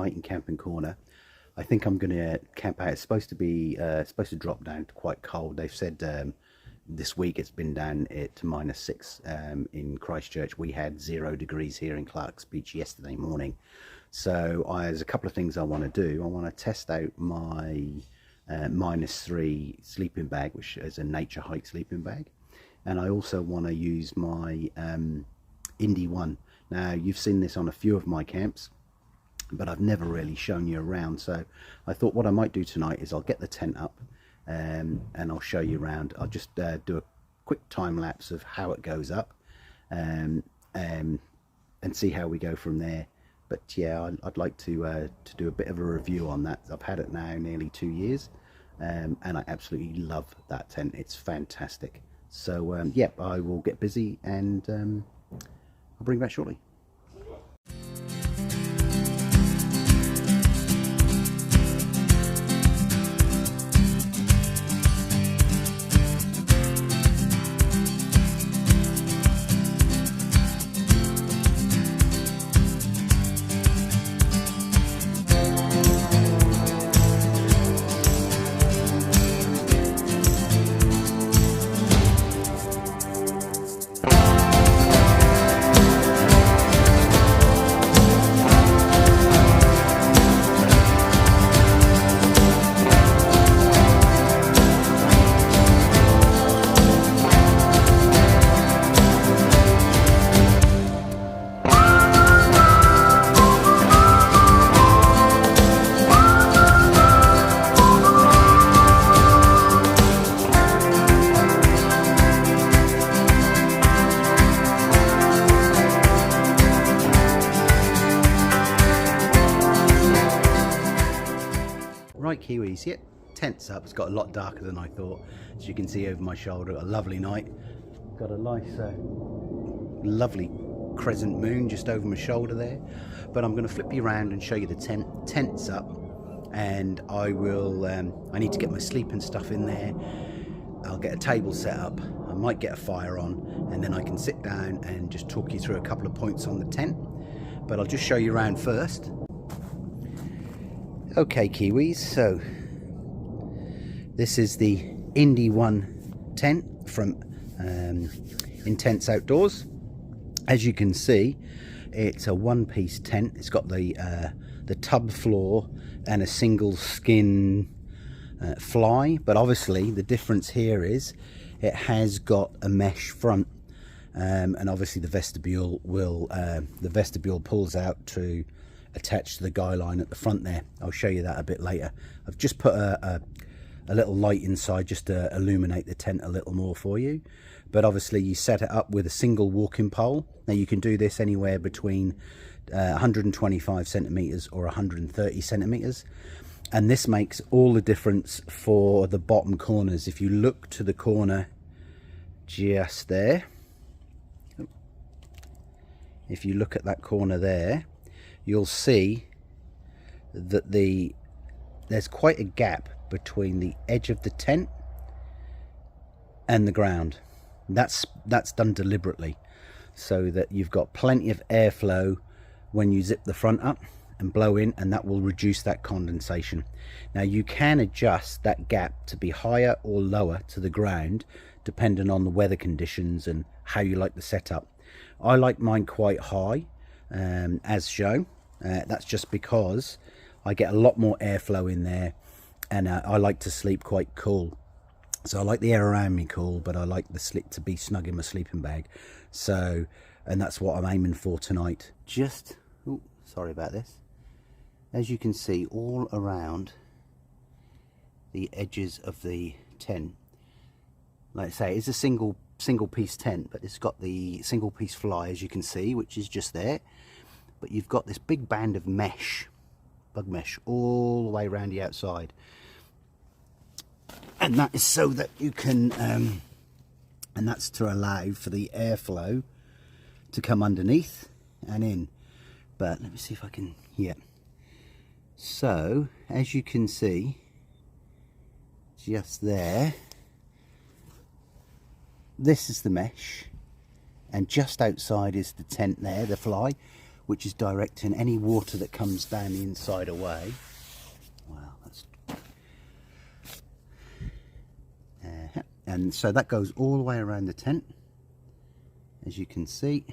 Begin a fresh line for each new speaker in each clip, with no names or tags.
night in Camping Corner. I think I'm going to camp out. It's supposed to drop down to quite cold. They've said this week it's been down to -6 in Christchurch. We had 0 degrees here in Clark's Beach yesterday morning. So there's a couple of things I want to do. I want to test out my -3 sleeping bag, which is a Naturehike sleeping bag, and I also want to use my Indy 1. Now, you've seen this on a few of my camps, but I've never really shown you around. So I thought what I might do tonight is I'll get the tent up and I'll show you around. I'll just do a quick time lapse of how it goes up and see how we go from there. But yeah, I'd like to do a bit of a review on that. I've had it now nearly 2 years, and I absolutely love that tent. It's fantastic. So yeah, I will get busy and I'll bring you back shortly. Right, Kiwis, yep, tent's up. It's got a lot darker than I thought. As you can see over my shoulder, a lovely night. Got a nice, lovely crescent moon just over my shoulder there. But I'm going to flip you around and show you the tent. Tent's up, and I will. I need to get my sleeping stuff in there. I'll get a table set up. I might get a fire on, and then I can sit down and just talk you through a couple of points on the tent. But I'll just show you around first. Okay, Kiwis, so this is the Indy 1 tent from Intense Outdoors. As you can see, it's a one-piece tent. It's got the tub floor and a single skin fly, but obviously the difference here is it has got a mesh front, and obviously the vestibule pulls out to attached to the guy line at the front there. I'll show you that a bit later. I've just put a little light inside just to illuminate the tent a little more for you. But obviously you set it up with a single walking pole. Now you can do this anywhere between 125 centimeters or 130 centimeters, and this makes all the difference for the bottom corners. If you look to the corner just there, if you look at that corner there, you'll see that there's quite a gap between the edge of the tent and the ground. That's done deliberately so that you've got plenty of airflow when you zip the front up and blow in, and that will reduce that condensation. Now you can adjust that gap to be higher or lower to the ground depending on the weather conditions and how you like the setup. I like mine quite high, as shown. That's just because I get a lot more airflow in there, and I like to sleep quite cool. So I like the air around me cool, but I like the sleep to be snug in my sleeping bag. So, and that's what I'm aiming for tonight. Just, oh, sorry about this. As you can see, all around the edges of the tent, like I say, it's a single piece tent, but it's got the single piece fly, as you can see, which is just there. But you've got this big band of mesh, bug mesh, all the way around the outside, and that is so that you can and that's to allow for the airflow to come underneath and in. But let me see if I can, yeah. So as you can see just there, this is the mesh, and just outside is the tent there, the fly, which is directing any water that comes down the inside away. Wow, that's... and so that goes all the way around the tent. As you can see,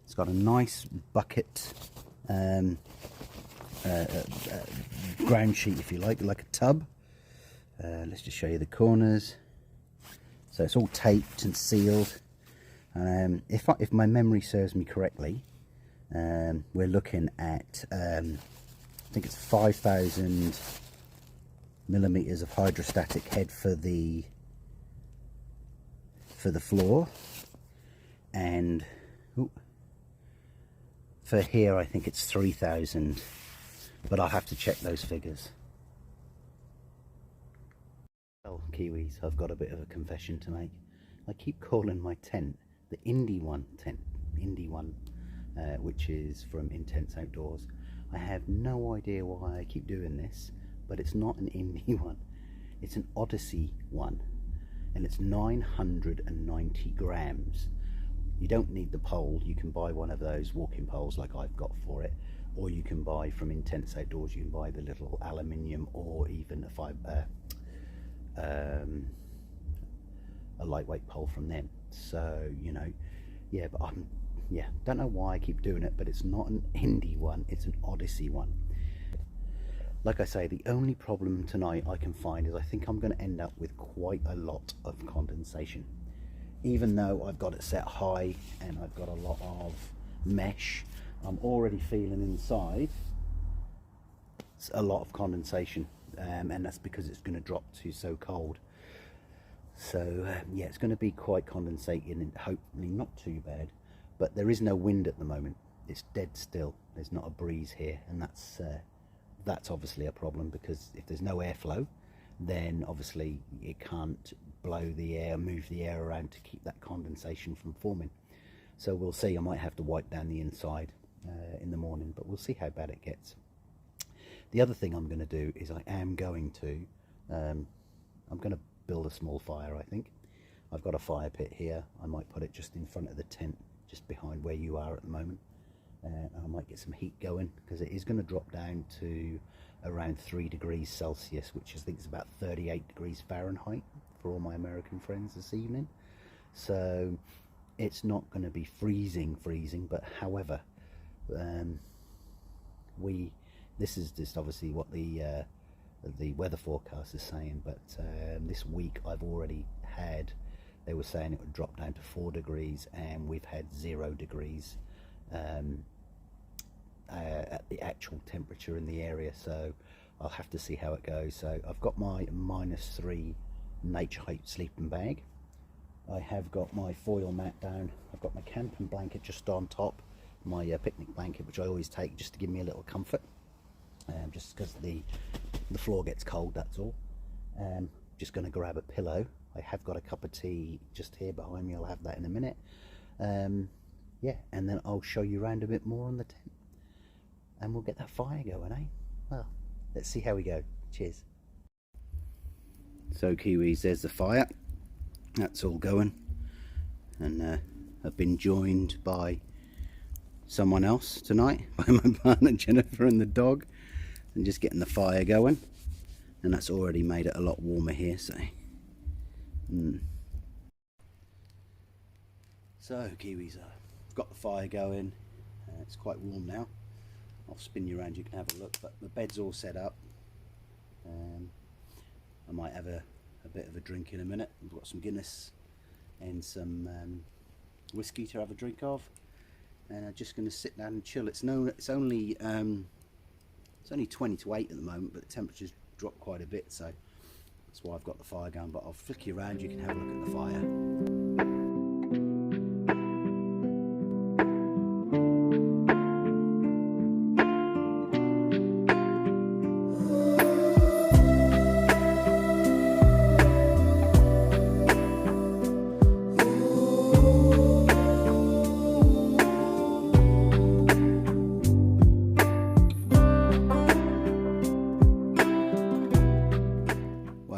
it's got a nice bucket ground sheet, if you like a tub. Let's just show you the corners. So it's all taped and sealed. If my memory serves me correctly, we're looking at I think it's 5,000 millimeters of hydrostatic head for the floor, and for here I think it's 3,000, but I'll have to check those figures. Well, Kiwis, I've got a bit of a confession to make. I keep calling my tent the Indie One tent, which is from Intense Outdoors. I have no idea why I keep doing this, but it's not an Indie one. It's an Odyssey one, and it's 990 grams. You don't need the pole. You can buy one of those walking poles like I've got for it, or you can buy from Intense Outdoors. You can buy the little aluminium or even a lightweight pole from them. So, you know, yeah, but don't know why I keep doing it, but it's not an Indie one, it's an Odyssey one. Like I say, the only problem tonight I can find is I think I'm going to end up with quite a lot of condensation. Even though I've got it set high and I've got a lot of mesh, I'm already feeling inside it's a lot of condensation, and that's because it's going to drop to so cold. So yeah, it's going to be quite condensating and hopefully not too bad, but there is no wind at the moment. It's dead still. There's not a breeze here, and that's obviously a problem, because if there's no airflow, then obviously it can't blow the air, move the air around to keep that condensation from forming. So we'll see. I might have to wipe down the inside in the morning, but we'll see how bad it gets. The other thing I'm going to do is I'm going to build a small fire. I think I've got a fire pit here. I might put it just in front of the tent, just behind where you are at the moment. I might get some heat going, because it is going to drop down to around 3 degrees Celsius, which I think is about 38 degrees Fahrenheit for all my American friends this evening. So it's not going to be freezing, but however, this is just obviously what the weather forecast is saying, but this week I've already had, they were saying it would drop down to 4 degrees, and we've had 0 degrees at the actual temperature in the area. So I'll have to see how it goes. So I've got my -3 Naturehike sleeping bag. I have got my foil mat down. I've got my camping blanket just on top, my picnic blanket, which I always take just to give me a little comfort, just because the floor gets cold, that's all. Just going to grab a pillow. I have got a cup of tea just here behind me. I'll have that in a minute. Yeah, and then I'll show you around a bit more on the tent, and we'll get that fire going, eh? Well, let's see how we go. Cheers. So Kiwis, there's the fire. That's all going, and I've been joined by someone else tonight, by my partner Jennifer and the dog, and just getting the fire going, and that's already made it a lot warmer here. So so Kiwis, I've got the fire going. It's quite warm now. I'll spin you around, you can have a look, but the bed's all set up. I might have a bit of a drink in a minute. I've got some Guinness and some whiskey to have a drink of, and I'm just going to sit down and chill. It's only 20 to 8 at the moment, but the temperature's dropped quite a bit, so that's why I've got the fire going. But I'll flick you around, you can have a look at the fire.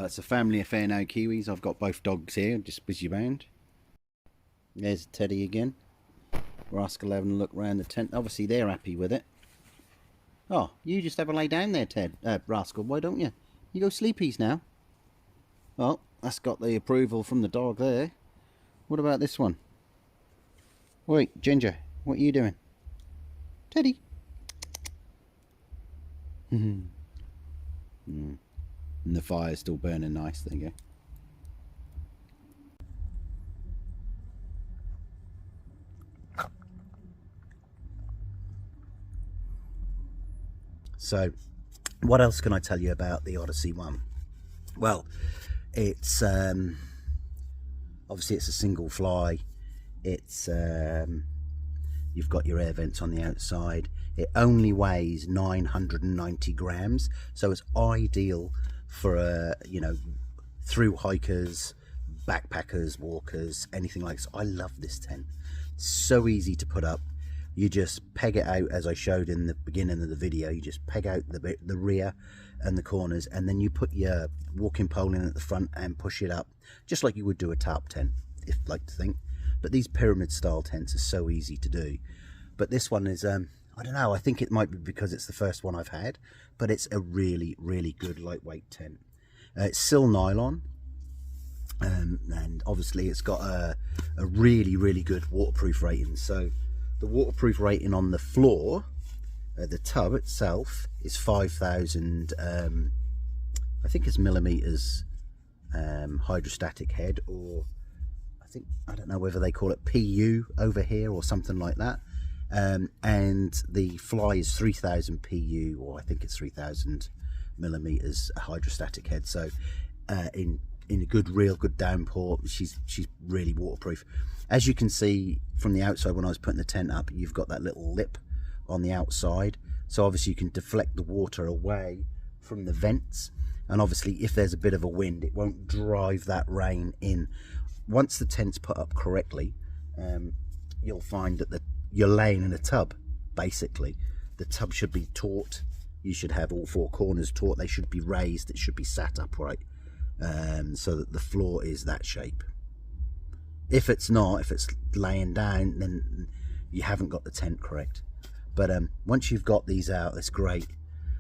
It's a family affair now, Kiwis. I've got both dogs here, just busy around. There's Teddy again. Rascal having a look around the tent. Obviously they're happy with it. Oh, you just have a lay down there, Ted. Rascal, why don't you? You go sleepies now. Well, that's got the approval from the dog there. What about this one? Wait, Ginger, what are you doing? Teddy. And the fire's still burning nice. There you go. So, what else can I tell you about the Odyssey one? Well, it's obviously it's a single fly. It's you've got your air vents on the outside. It only weighs 990 grams, so it's ideal for you know, through hikers, backpackers, walkers, anything like this. I love this tent. It's so easy to put up. You just peg it out, as I showed in the beginning of the video. You just peg out the rear and the corners, and then you put your walking pole in at the front and push it up, just like you would do a tarp tent, if you'd like to think. But these pyramid style tents are so easy to do. But this one is, I don't know, I think it might be because it's the first one I've had, but it's a really, really good lightweight tent. It's sil nylon, and obviously it's got a really, really good waterproof rating. So the waterproof rating on the floor, the tub itself, is 5,000, I think it's millimeters hydrostatic head, or I don't know whether they call it PU over here or something like that. And the fly is 3,000 PU, or I think it's 3,000 millimeters hydrostatic head. So in a good, real good downpour, she's really waterproof. As you can see from the outside, when I was putting the tent up, you've got that little lip on the outside, so obviously you can deflect the water away from the vents, and obviously if there's a bit of a wind, it won't drive that rain in. Once the tent's put up correctly, you'll find that you're laying in a tub. Basically the tub should be taut. You should have all four corners taut. They should be raised. It should be sat upright, so that the floor is that shape. If it's not, if it's laying down, then you haven't got the tent correct. But once you've got these out, it's great.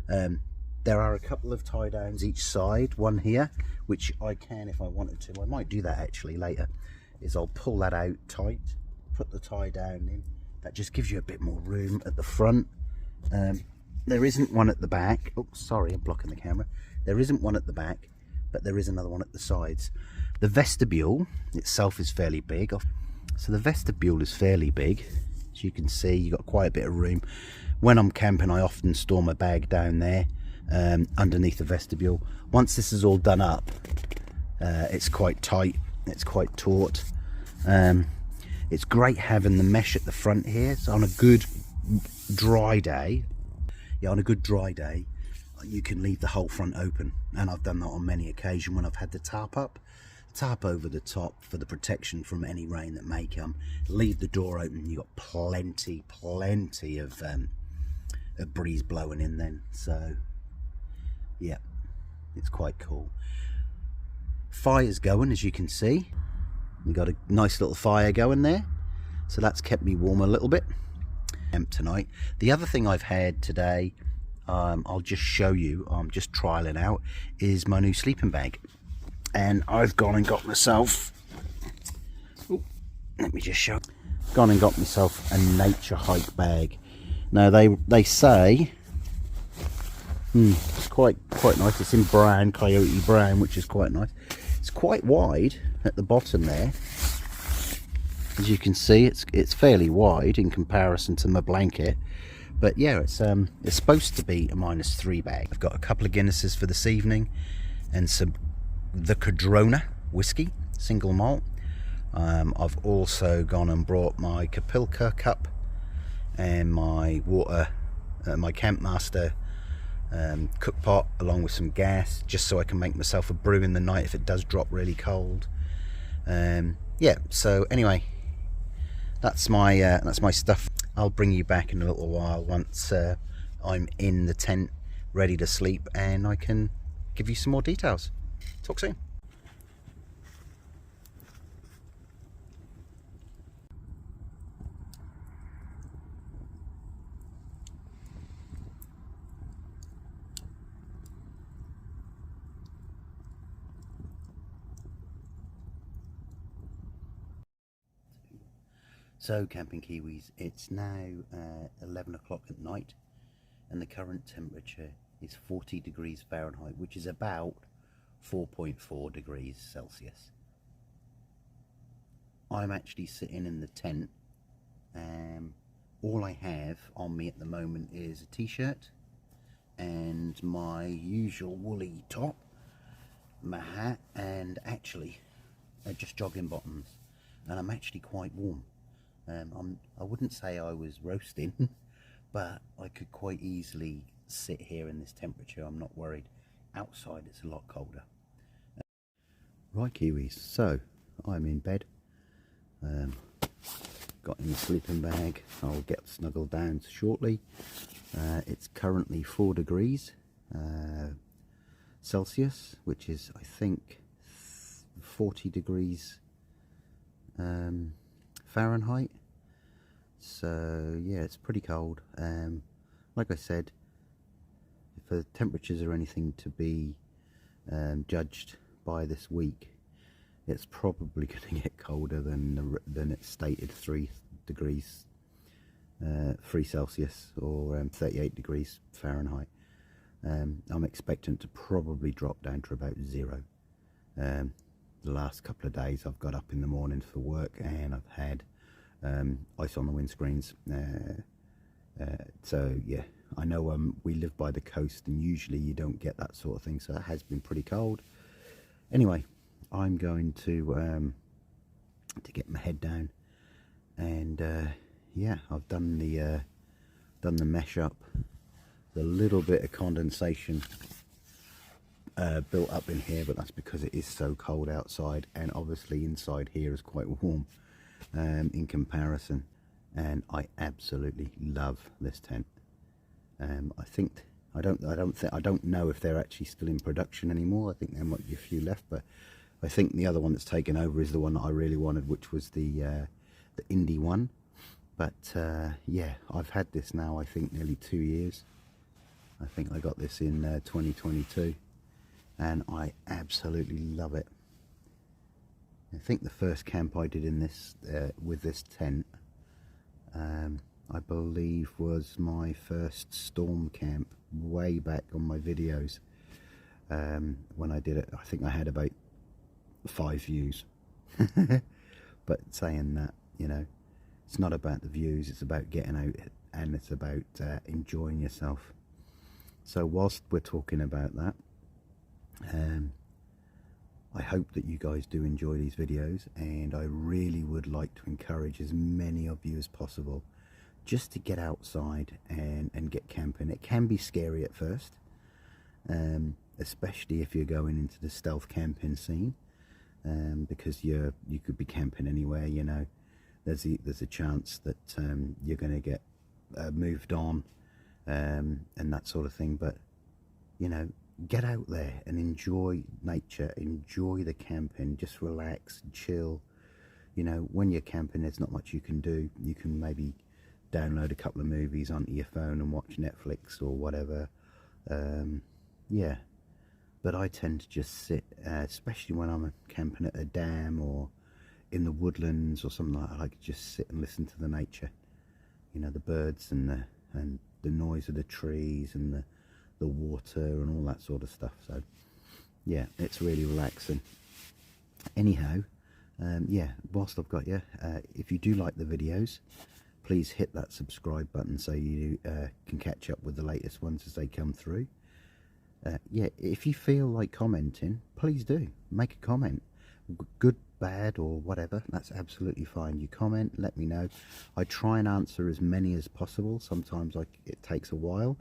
There are a couple of tie downs each side. One here, which I can, if I wanted to, I might do that actually later, is I'll pull that out tight, put the tie down in. That just gives you a bit more room at the front. There isn't one at the back. Oh, sorry, I'm blocking the camera. There isn't one at the back, but there is another one at the sides. The vestibule itself is fairly big. So the vestibule is fairly big. As you can see, you've got quite a bit of room. When I'm camping, I often store my bag down there, underneath the vestibule. Once this is all done up, it's quite tight, it's quite taut. It's great having the mesh at the front here. So on a good dry day, you can leave the whole front open, and I've done that on many occasions when I've had the tarp up. Tarp over the top for the protection from any rain that may come. Leave the door open, you've got plenty of breeze blowing in then. So yeah, it's quite cool. Fire's going, as you can see. We've got a nice little fire going there, so that's kept me warm a little bit tonight. The other thing I've had today, I'll just show you, I'm just trialing out, is my new sleeping bag. And I've gone and got myself, let me just show, gone and got myself a Naturehike bag. Now they say, it's quite nice. It's in brown, coyote brown, which is quite nice. It's quite wide at the bottom there. As you can see, it's fairly wide in comparison to my blanket. But yeah, it's supposed to be a -3 bag. I've got a couple of Guinnesses for this evening, and the Cadrona whiskey, single malt. I've also gone and brought my Kapilka cup and my water, my Campmaster cook pot, along with some gas, just so I can make myself a brew in the night if it does drop really cold. Yeah, so anyway, that's my stuff. I'll bring you back in a little while once I'm in the tent ready to sleep, and I can give you some more details. Talk soon. So camping Kiwis, it's now 11 o'clock at night and the current temperature is 40 degrees Fahrenheit, which is about 4.4 degrees Celsius. I'm actually sitting in the tent. All I have on me at the moment is a t-shirt and my usual woolly top, my hat, and actually just jogging bottoms, and I'm actually quite warm. I wouldn't say I was roasting, but I could quite easily sit here in this temperature. I'm not worried. Outside it's a lot colder. Right Kiwis, so I'm in bed. Got in the sleeping bag. I'll get snuggled down shortly. It's currently 4 degrees Celsius, which is I think 40 degrees Fahrenheit. So yeah, it's pretty cold. Like I said, if the temperatures are anything to be judged by this week, it's probably going to get colder than its stated 3 degrees 3 Celsius or 38 degrees Fahrenheit. I'm expecting to probably drop down to about 0. The last couple of days I've got up in the morning for work and I've had ice on the windscreens. So yeah, I know we live by the coast and usually you don't get that sort of thing, so it has been pretty cold. Anyway, I'm going to get my head down, and yeah, I've done the mesh up. The little bit of condensation built up in here, but that's because it is so cold outside, and obviously inside here is quite warm in comparison. And I absolutely love this tent. I don't know if they're actually still in production anymore. I think there might be a few left, but I think the other one that's taken over is the one that I really wanted, which was the indie one. But yeah, I've had this now I think nearly 2 years. I think I got this in 2022 and I absolutely love it. I think the first camp I did in this with this tent, I believe was my first storm camp way back on my videos. When I did it, I think I had about 5 views. But saying that, you know, it's not about the views, it's about getting out and it's about enjoying yourself. So whilst we're talking about that, I hope that you guys do enjoy these videos, and I really would like to encourage as many of you as possible just to get outside and get camping. It can be scary at first, especially if you're going into the stealth camping scene, because you could be camping anywhere. You know, there's a chance that you're going to get moved on and that sort of thing. But you know, get out there and enjoy nature, enjoy the camping, just relax, chill. You know, when you're camping, there's not much you can do. You can maybe download a couple of movies onto your phone and watch Netflix or whatever. Yeah, but I tend to just sit, especially when I'm camping at a dam or in the woodlands or something like that. I like to just sit and listen to the nature, you know, the birds and the noise of the trees and the water and all that sort of stuff. So yeah, it's really relaxing. Anyhow, yeah, whilst I've got you, if you do like the videos, please hit that subscribe button so you can catch up with the latest ones as they come through. Yeah, if you feel like commenting, please do make a comment, good, bad, or whatever. That's absolutely fine. You comment, let me know. I try and answer as many as possible. Sometimes it takes a while,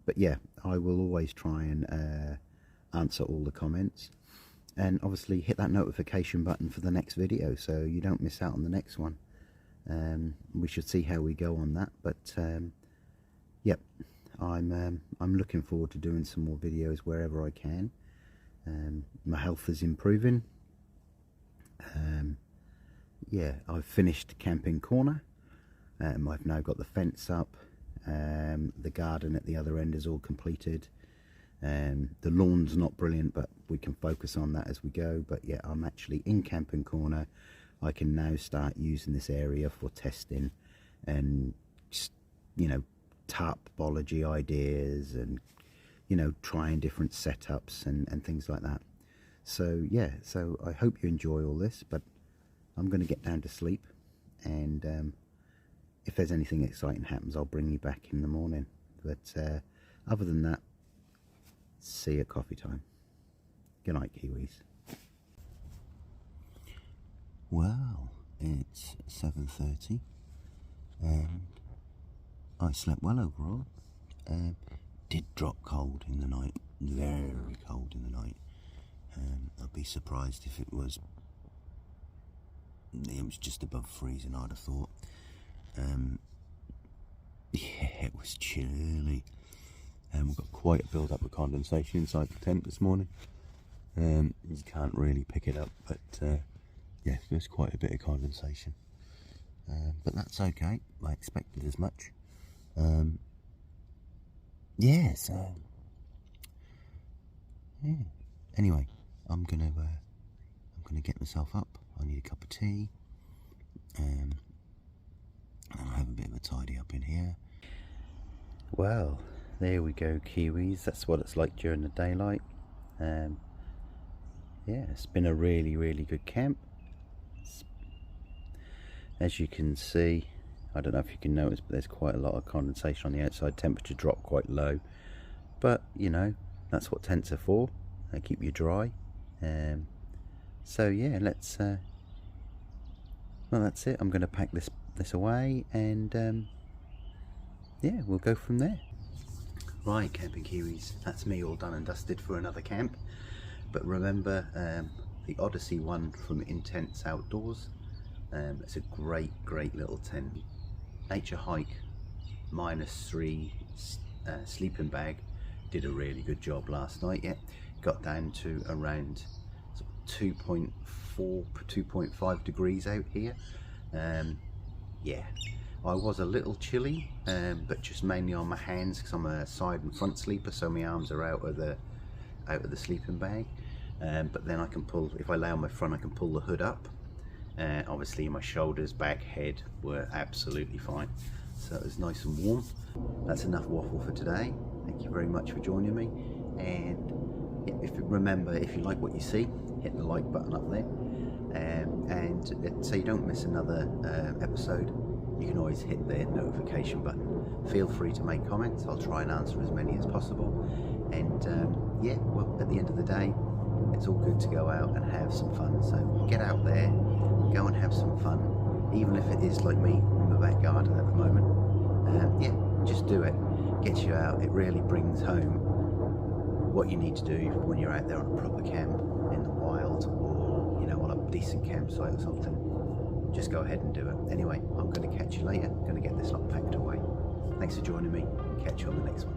but yeah, I will always try and answer all the comments. And obviously hit that notification button for the next video so you don't miss out on the next one. We should see how we go on that, but yep, I'm looking forward to doing some more videos wherever I can. My health is improving. Yeah, I've finished Camping Corner. I've now got the fence up. The garden at the other end is all completed. The lawn's not brilliant, but we can focus on that as we go. But yeah, I'm actually in Camping Corner. I can now start using this area for testing and just, you know, topology ideas and, you know, trying different setups and things like that. So yeah, so I hope you enjoy all this, but I'm going to get down to sleep, and if there's anything exciting happens, I'll bring you back in the morning. But other than that, see you at coffee time. Good night, Kiwis. Well, it's 7:30 and I slept well overall. Did drop cold in the night, very cold in the night. I'd be surprised if it was just above freezing, I'd have thought. Yeah, it was chilly. We've got quite a build up of condensation inside the tent this morning. You can't really pick it up, but yeah, there's quite a bit of condensation. But that's okay, I expected as much. Yeah, so yeah. Anyway, I'm gonna get myself up. I need a cup of tea, and I'll have a bit of a tidy up in here. Well, there we go, Kiwis. That's what it's like during the daylight. Yeah, it's been a really good camp. As you can see, I don't know if you can notice, but there's quite a lot of condensation on the outside. Temperature dropped quite low, but you know, that's what tents are for. They keep you dry. So yeah, let's well, that's it. I'm going to pack this away, and yeah, we'll go from there. Right, camping Kiwis, that's me all done and dusted for another camp. But remember, the Odyssey one from Intense Outdoors. It's a great little tent. Naturehike -3 sleeping bag did a really good job last night. Yeah, got down to around 2.4, 2.5 degrees out here. Yeah, I was a little chilly, but just mainly on my hands because I'm a side and front sleeper, so my arms are out of the sleeping bag. But then I can pull, if I lay on my front, I can pull the hood up. Obviously my shoulders, back, head were absolutely fine, so it was nice and warm. That's enough waffle for today. Thank you very much for joining me, and remember, if you like what you see, hit the like button up there, and so you don't miss another episode, you can always hit the notification button. Feel free to make comments. I'll try and answer as many as possible, and yeah, well, at the end of the day, it's all good to go out and have some fun. So get out there, go and have some fun, even if it is like me in my back garden at the moment. Yeah, just do it. Gets you out. It really brings home what you need to do when you're out there on a proper camp in the wild, or you know, on a decent campsite or something. Just go ahead and do it. Anyway, I'm going to catch you later. I'm going to get this lot packed away. Thanks for joining me, and catch you on the next one.